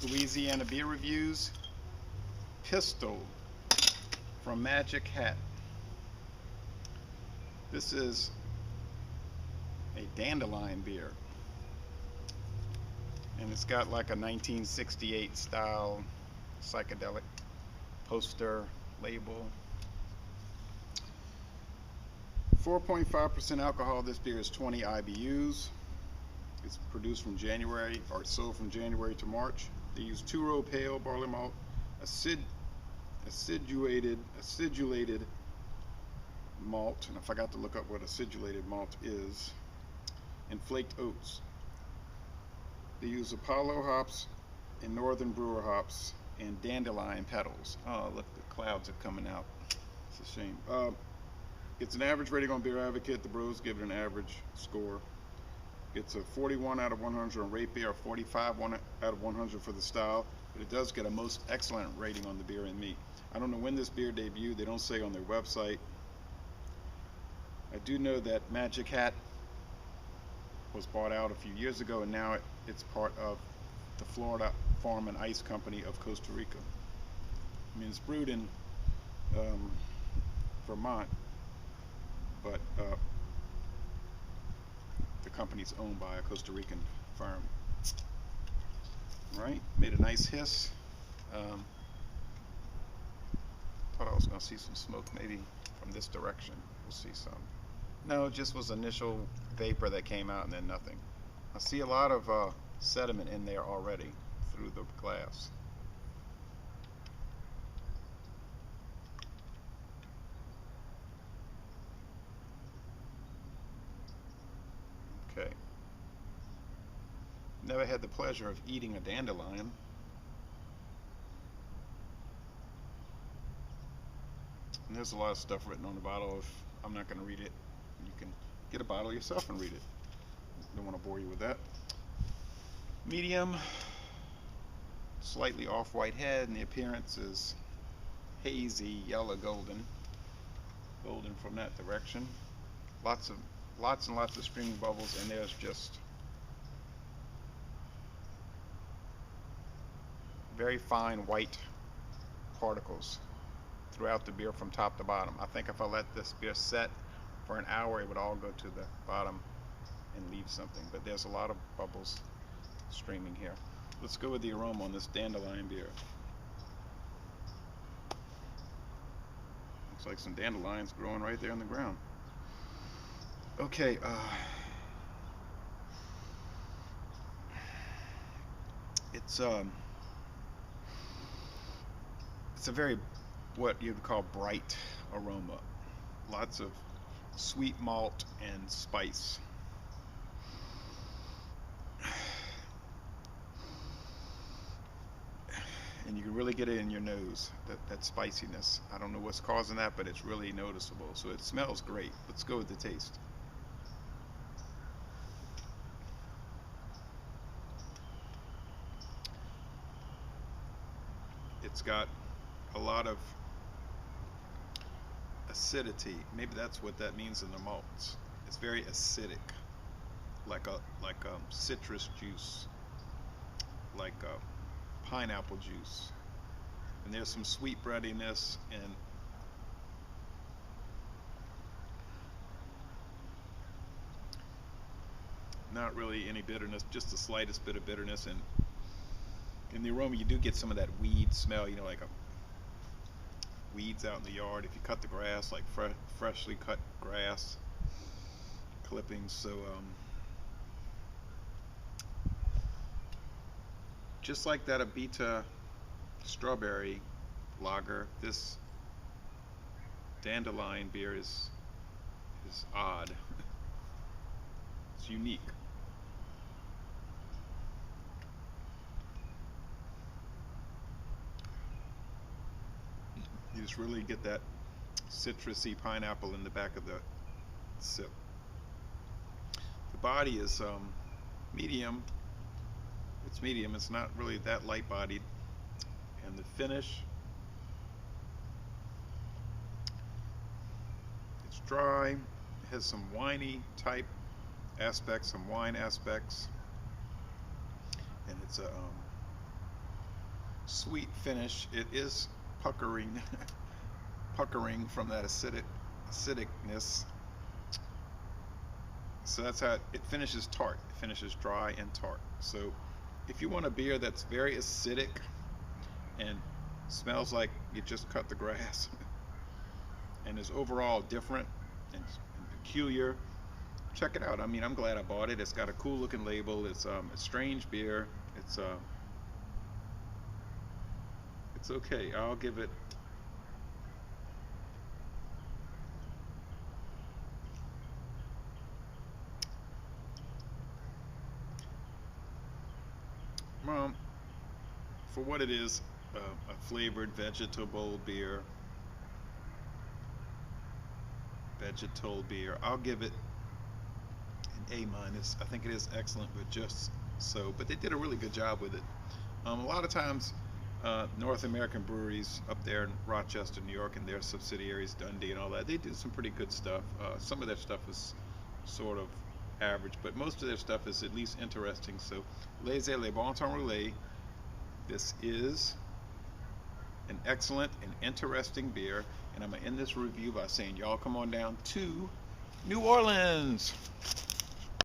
Louisiana beer reviews. Pistil from Magic Hat. This is a dandelion beer, and it's got like a 1968 style psychedelic poster label. 4.5% alcohol. This beer is 20 IBUs. It's produced from January, or sold from January to March. They use two-row pale barley malt, acidulated malt, and I forgot to look up what acidulated malt is, and flaked oats. They use Apollo hops and Northern Brewer hops and dandelion petals. Oh, look, the clouds are coming out. It's a shame. It's an average rating on Beer Advocate. The bros give it an average score. It's a 41 out of 100 on Rate Beer, 45 out of 100 for the style, but it does get a most excellent rating on the Beer and Me. I don't know when this beer debuted. They don't say on their website. I do know that Magic Hat was bought out a few years ago, and now it's part of the Florida Farm and Ice Company of Costa Rica. I mean, it's brewed in Vermont, but the company's owned by a Costa Rican firm. Right? Made a nice hiss. Thought I was going to see some smoke maybe from this direction. We'll see some. No, it just was initial vapor that came out and then nothing. I see a lot of sediment in there already through the glass. Okay. Never had the pleasure of eating a dandelion. And there's a lot of stuff written on the bottle. If I'm not going to read it, you can get a bottle yourself and read it. Don't want to bore you with that. Medium, slightly off-white head, and the appearance is hazy yellow golden from that direction. Lots and lots of streaming bubbles, and there's just very fine white particles throughout the beer from top to bottom. I think if I let this beer set for an hour, it would all go to the bottom and leave something, but there's a lot of bubbles streaming here. Let's go with the aroma on this dandelion beer. Looks like some dandelions growing right there on the ground. Okay, it's a very, what you'd call, bright aroma. Lots of sweet malt and spice. And you can really get it in your nose, that spiciness. I don't know what's causing that, but it's really noticeable. So it smells great. Let's go with the taste. It's got a lot of acidity. Maybe that's what that means in the malts. It's very acidic, like a citrus juice, like a pineapple juice. And there's some sweet breadiness and not really any bitterness, just the slightest bit of bitterness. And in the aroma, you do get some of that weed smell, you know, like weeds out in the yard. If you cut the grass, like freshly cut grass clippings. So just like that Abita strawberry lager, this dandelion beer is odd. It's unique. You just really get that citrusy pineapple in the back of the sip. The body is medium. It's medium. It's not really that light bodied. And the finish, it's dry. It has some winey type aspects, some wine aspects, and it's a sweet finish. It is puckering, puckering from that acidicness. So that's how it finishes tart. It finishes dry and tart. So if you want a beer that's very acidic and smells like you just cut the grass and is overall different and peculiar, check it out. I mean, I'm glad I bought it. It's got a cool looking label. It's a strange beer. It's okay. I'll give it um, for what it is, a flavored vegetable beer. Vegetal beer. I'll give it an A minus. I think it is excellent, but just so. But they did a really good job with it. A lot of times, North American breweries up there in Rochester, New York, and their subsidiaries, Dundee and all that, they do some pretty good stuff. Some of their stuff is sort of average, but most of their stuff is at least interesting. So, les bon temps roulés. This is an excellent and interesting beer, and I'm gonna end this review by saying y'all come on down to New Orleans.